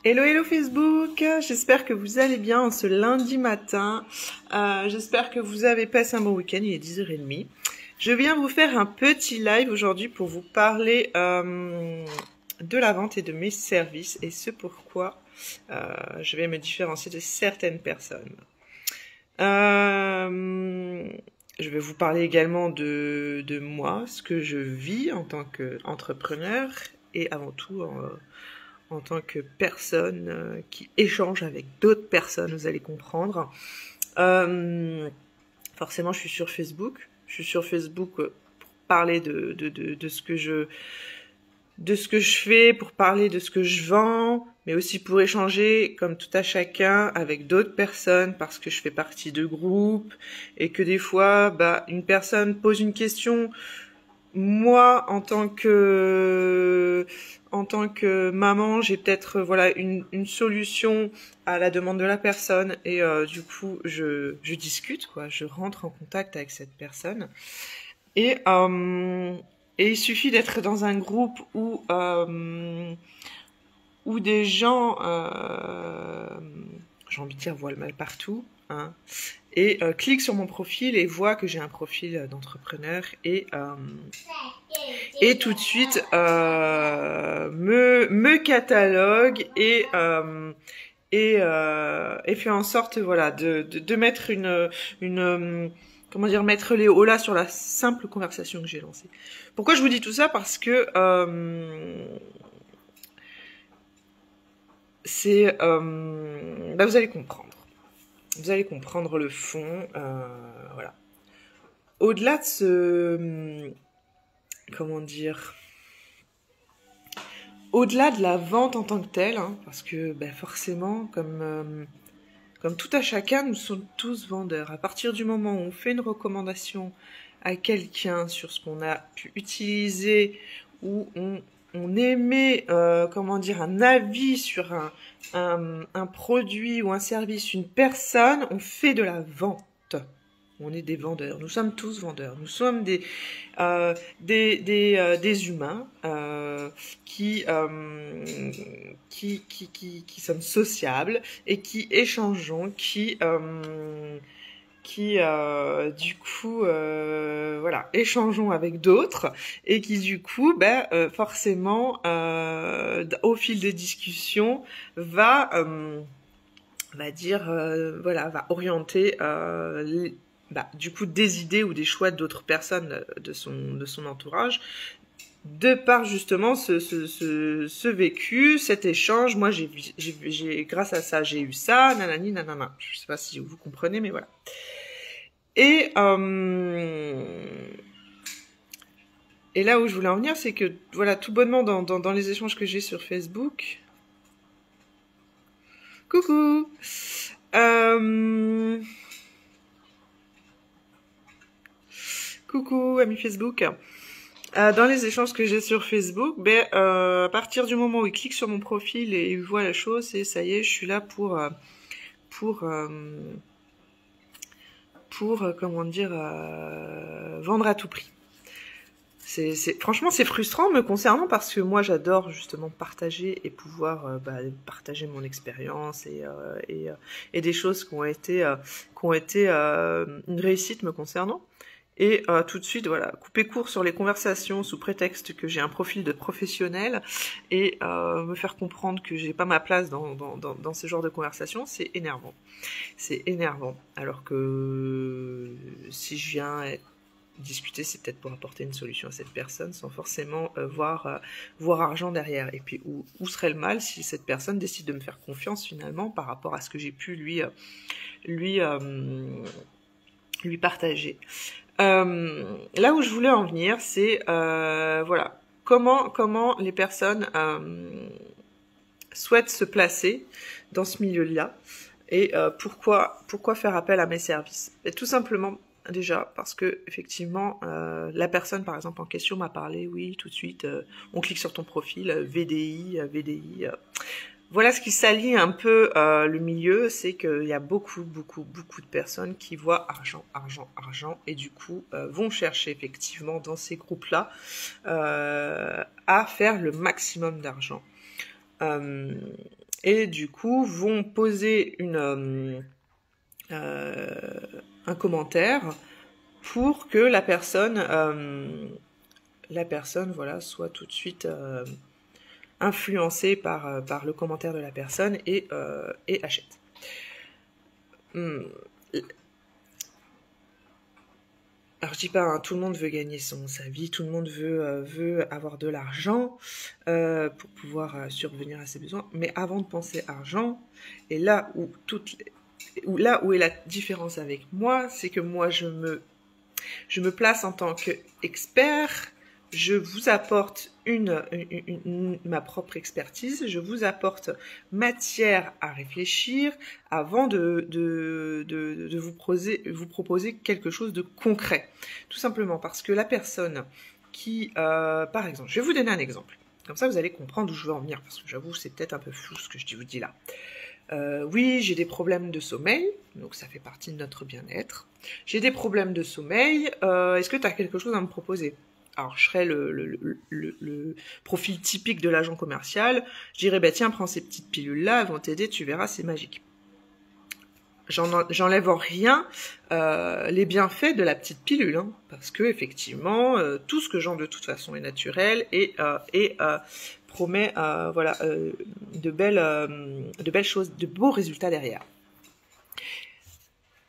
Hello, hello Facebook, j'espère que vous allez bien en ce lundi matin. J'espère que vous avez passé un bon week-end, il est 10h30. Je viens vous faire un petit live aujourd'hui pour vous parler de la vente et de mes services et ce pourquoi je vais me différencier de certaines personnes. Je vais vous parler également de moi, ce que je vis en tant qu'entrepreneur et avant tout en tant que personne qui échange avec d'autres personnes, vous allez comprendre. Forcément, je suis sur Facebook. Je suis sur Facebook pour parler de ce que je fais, pour parler de ce que je vends, mais aussi pour échanger, comme tout à chacun, avec d'autres personnes, parce que je fais partie de groupes, et que des fois, une personne pose une question. Moi, en tant que maman, j'ai peut-être une solution à la demande de la personne et du coup je discute quoi, je rentre en contact avec cette personne et il suffit d'être dans un groupe où des gens, j'ai envie de dire, voient le mal partout, hein, et clique sur mon profil et voit que j'ai un profil d'entrepreneur et tout de suite me catalogue et fait en sorte de mettre une comment dire, mettre les hauts là sur la simple conversation que j'ai lancée. Pourquoi je vous dis tout ça? Parce que c'est vous allez comprendre. Vous allez comprendre le fond, voilà. Au-delà de ce, comment dire, au-delà de la vente en tant que telle, hein, parce que forcément, comme tout à chacun, nous sommes tous vendeurs. À partir du moment où on fait une recommandation à quelqu'un sur ce qu'on a pu utiliser, ou on émet, comment dire, un avis sur un produit ou un service, une personne, on fait de la vente. On est des vendeurs. Nous sommes tous vendeurs. Nous sommes des humains qui sommes sociables et qui échangeons, qui du coup échangeons avec d'autres et qui du coup forcément au fil des discussions va orienter du coup des idées ou des choix d'autres personnes de son entourage de par justement ce vécu, cet échange. Moi j'ai grâce à ça j'ai eu ça, nanani nanana. Je sais pas si vous comprenez, mais voilà. Et là où je voulais en venir, c'est que voilà, tout bonnement dans les échanges que j'ai sur Facebook. Coucou. Coucou, ami Facebook. Dans les échanges que j'ai sur Facebook, à partir du moment où il clique sur mon profil et il voit la chose, et ça y est, je suis là pour comment dire, vendre à tout prix. Franchement, c'est frustrant me concernant parce que moi, j'adore justement partager et pouvoir partager mon expérience et des choses qui ont été une réussite me concernant. Et tout de suite, voilà, couper court sur les conversations sous prétexte que j'ai un profil de professionnel et me faire comprendre que j'ai pas ma place dans ce genre de conversation, c'est énervant. C'est énervant. Alors que si je viens discuter, c'est peut-être pour apporter une solution à cette personne sans forcément voir argent derrière. Et puis où serait le mal si cette personne décide de me faire confiance finalement par rapport à ce que j'ai pu lui partager. Là où je voulais en venir, c'est voilà, comment les personnes souhaitent se placer dans ce milieu-là et pourquoi faire appel à mes services. Et tout simplement déjà parce que effectivement la personne par exemple en question m'a parlé, oui, tout de suite on clique sur ton profil, VDI. Voilà ce qui s'allie un peu le milieu, c'est qu'il y a beaucoup de personnes qui voient argent, et du coup vont chercher effectivement dans ces groupes-là à faire le maximum d'argent. Et du coup vont poser un commentaire pour que la personne voilà, soit tout de suite influencée par le commentaire de la personne et achète. Alors je dis pas, hein, tout le monde veut gagner sa vie, tout le monde veut avoir de l'argent pour pouvoir survenir à ses besoins, mais avant de penser argent, et là où est la différence avec moi, c'est que moi je me place en tant qu'expert, je vous apporte ma propre expertise, je vous apporte matière à réfléchir avant de vous proposer quelque chose de concret. Tout simplement parce que la personne qui, par exemple, je vais vous donner un exemple. Comme ça, vous allez comprendre où je veux en venir, parce que j'avoue, c'est peut-être un peu flou ce que je vous dis là. Oui, j'ai des problèmes de sommeil, donc ça fait partie de notre bien-être. J'ai des problèmes de sommeil, est-ce que tu as quelque chose à me proposer? Alors, je serais le profil typique de l'agent commercial. Je dirais, bah, tiens, prends ces petites pilules-là, elles vont t'aider, tu verras, c'est magique. J'enlève en rien les bienfaits de la petite pilule, hein, parce que effectivement, tout ce que j'en de toute façon est naturel et promet voilà, de belles choses, de beaux résultats derrière.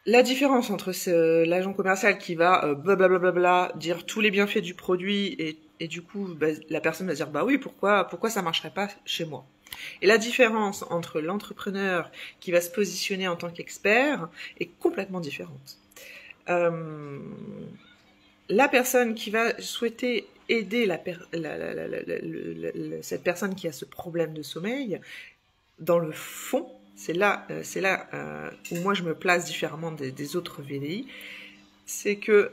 La différence entre l'agent commercial qui va blablabla dire tous les bienfaits du produit et du coup bah, la personne va dire bah oui pourquoi ça marcherait pas chez moi. Et la différence entre l'entrepreneur qui va se positionner en tant qu'expert est complètement différente. La personne qui va souhaiter aider cette personne qui a ce problème de sommeil, dans le fond, c'est là où moi je me place différemment des autres VDI, c'est que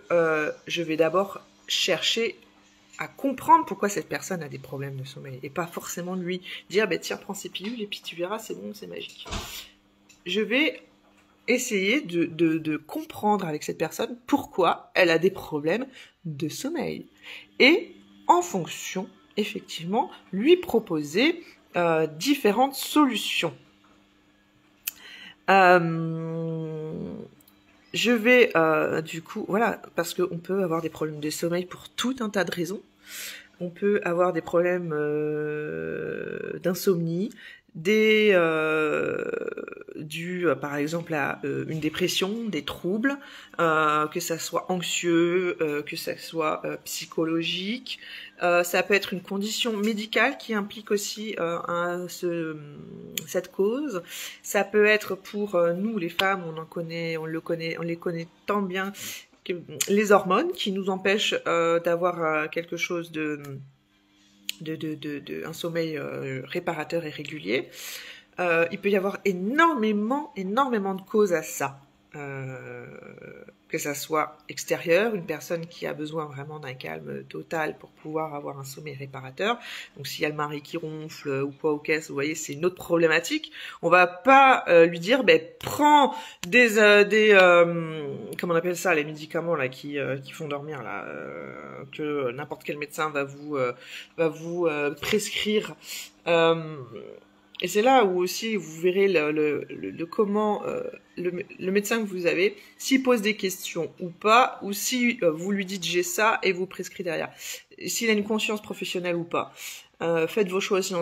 je vais d'abord chercher à comprendre pourquoi cette personne a des problèmes de sommeil et pas forcément lui dire bah, tiens prends ces pilules et puis tu verras c'est bon, c'est magique. Je vais essayer de comprendre avec cette personne pourquoi elle a des problèmes de sommeil et en fonction effectivement lui proposer différentes solutions. Je vais du coup, voilà, parce qu'on peut avoir des problèmes de sommeil pour tout un tas de raisons. On peut avoir des problèmes d'insomnie, dus par exemple à une dépression, des troubles, que ça soit anxieux, que ça soit psychologique. Ça peut être une condition médicale qui implique aussi cette cause. Ça peut être pour nous les femmes, on les connaît tant bien, que les hormones qui nous empêchent d'avoir quelque chose un sommeil réparateur et régulier. Il peut y avoir énormément de causes à ça. Que ça soit extérieur, une personne qui a besoin vraiment d'un calme total pour pouvoir avoir un sommeil réparateur. Donc s'il y a le mari qui ronfle ou quoi au caisse, vous voyez, c'est une autre problématique. On va pas lui dire, ben prends comment on appelle ça, les médicaments là qui font dormir là, que n'importe quel médecin va vous prescrire. Et c'est là où aussi vous verrez le comment le médecin que vous avez, s'il pose des questions ou pas, ou si vous lui dites j'ai ça et vous prescrit derrière. S'il a une conscience professionnelle ou pas. Faites vos choix aussi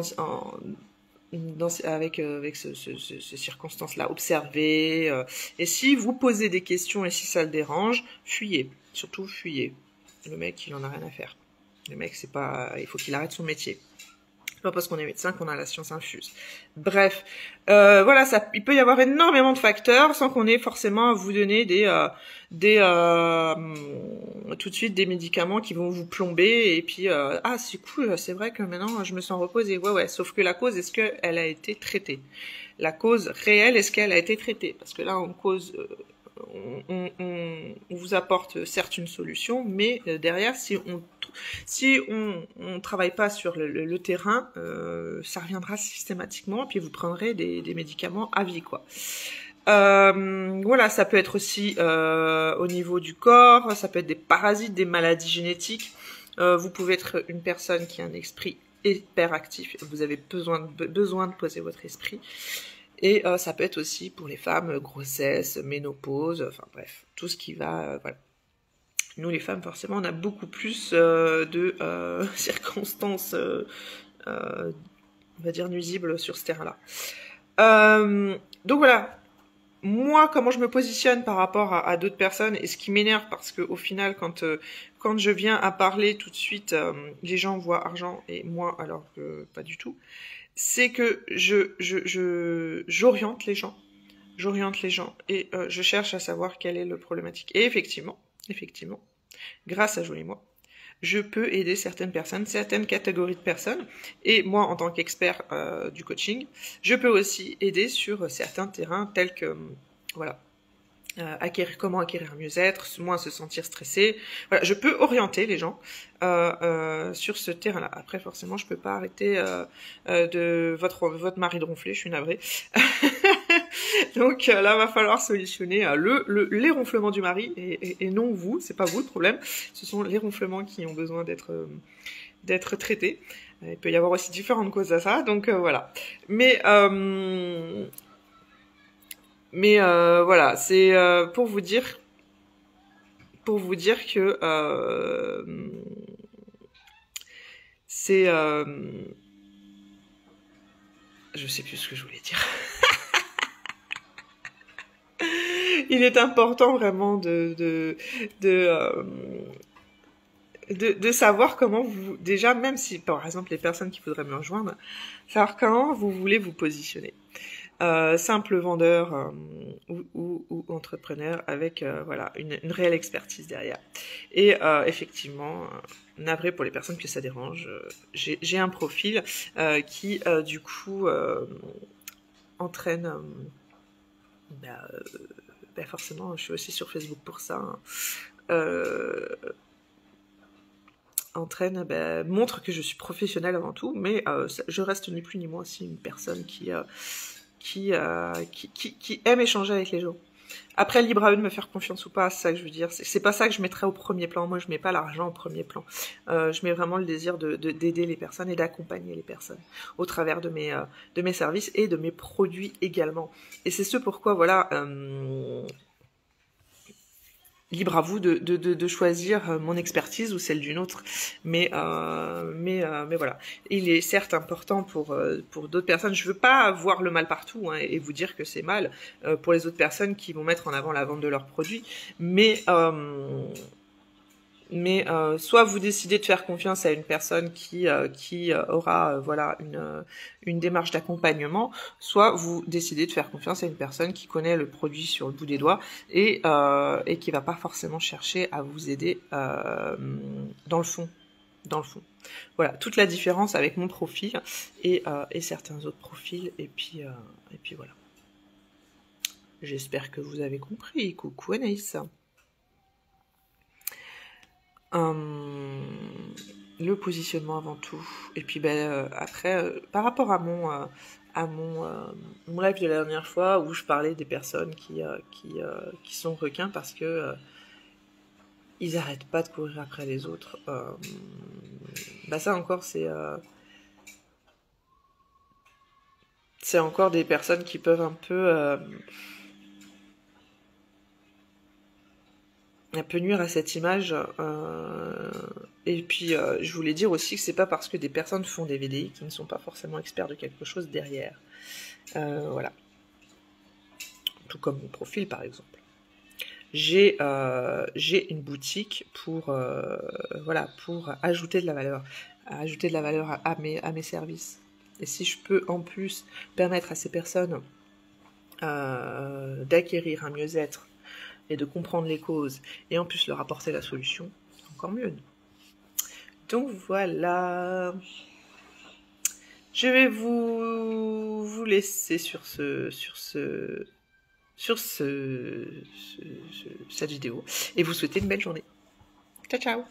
avec ces circonstances-là. Observez. Et si vous posez des questions et si ça le dérange, fuyez. Surtout fuyez. Le mec, il en a rien à faire. Le mec, c'est pas, il faut qu'il arrête son métier. Pas parce qu'on est médecin qu'on a la science infuse. Bref, voilà, il peut y avoir énormément de facteurs sans qu'on ait forcément à vous donner tout de suite des médicaments qui vont vous plomber et puis ah c'est cool, c'est vrai que maintenant je me sens reposée. Ouais, sauf que la cause, est-ce qu'elle a été traitée? La cause réelle, est-ce qu'elle a été traitée? Parce que là, on vous apporte certes une solution, mais derrière, si on travaille pas sur le terrain, ça reviendra systématiquement, et puis vous prendrez des médicaments à vie, quoi. Voilà, ça peut être aussi au niveau du corps, ça peut être des parasites, des maladies génétiques. Vous pouvez être une personne qui a un esprit hyperactif, vous avez besoin de poser votre esprit. Et ça peut être aussi pour les femmes, grossesse, ménopause, enfin bref, tout ce qui va, voilà. Nous les femmes, forcément, on a beaucoup plus de circonstances, on va dire, nuisibles sur ce terrain-là. Donc voilà, moi, comment je me positionne par rapport à d'autres personnes, et ce qui m'énerve, parce que au final, quand je viens à parler tout de suite, les gens voient argent, et moi, alors que pas du tout, c'est que j'oriente les gens. J'oriente les gens, et je cherche à savoir quelle est le problématique. Et effectivement, grâce à Jolie Moi, je peux aider certaines personnes, certaines catégories de personnes. Et moi, en tant qu'expert du coaching, je peux aussi aider sur certains terrains tels que, voilà, comment acquérir un mieux-être, moins se sentir stressé. Voilà, je peux orienter les gens sur ce terrain-là. Après, forcément, je peux pas arrêter de votre mari de ronfler, je suis navrée. Donc là, va falloir solutionner les ronflements du mari et non vous, c'est pas vous le problème, ce sont les ronflements qui ont besoin d'être traités. Il peut y avoir aussi différentes causes à ça, donc voilà. Mais voilà, c'est pour vous dire que c'est je sais plus ce que je voulais dire. Il est important vraiment de savoir comment vous, déjà, même si par exemple les personnes qui voudraient me rejoindre, savoir comment vous voulez vous positionner. Simple vendeur ou entrepreneur avec voilà une réelle expertise derrière. Et effectivement, navré pour les personnes que ça dérange, j'ai un profil qui du coup entraîne forcément, je suis aussi sur Facebook pour ça, montre que je suis professionnelle avant tout, mais je reste ni plus ni moins aussi une personne qui aime échanger avec les gens. Après, libre à eux de me faire confiance ou pas, c'est ça que je veux dire. C'est pas ça que je mettrais au premier plan. Moi, je mets pas l'argent au premier plan. Je mets vraiment le désir d'aider les personnes et d'accompagner les personnes au travers de mes services et de mes produits également. Et c'est ce pourquoi, voilà, libre à vous de choisir mon expertise ou celle d'une autre, mais voilà. Il est certes important pour d'autres personnes. Je veux pas voir le mal partout et vous dire que c'est mal pour les autres personnes qui vont mettre en avant la vente de leurs produits, mais soit vous décidez de faire confiance à une personne qui aura voilà une démarche d'accompagnement, soit vous décidez de faire confiance à une personne qui connaît le produit sur le bout des doigts et qui va pas forcément chercher à vous aider dans le fond. Voilà, toute la différence avec mon profil et certains autres profils, et puis voilà. J'espère que vous avez compris. Coucou Anaïs. Le positionnement avant tout, et puis après par rapport à mon live de la dernière fois où je parlais des personnes qui sont requins parce que ils arrêtent pas de courir après les autres, ça encore c'est encore des personnes qui peuvent un peu nuire à cette image. Et puis, je voulais dire aussi que c'est pas parce que des personnes font des VDI qui ne sont pas forcément experts de quelque chose derrière. Voilà. Tout comme mon profil, par exemple. J'ai une boutique pour ajouter de la valeur, à mes services. Et si je peux en plus permettre à ces personnes d'acquérir un mieux-être et de comprendre les causes, et en plus leur apporter la solution, encore mieux. Donc voilà, je vais vous laisser sur cette vidéo, et vous souhaiter une belle journée. Ciao, ciao.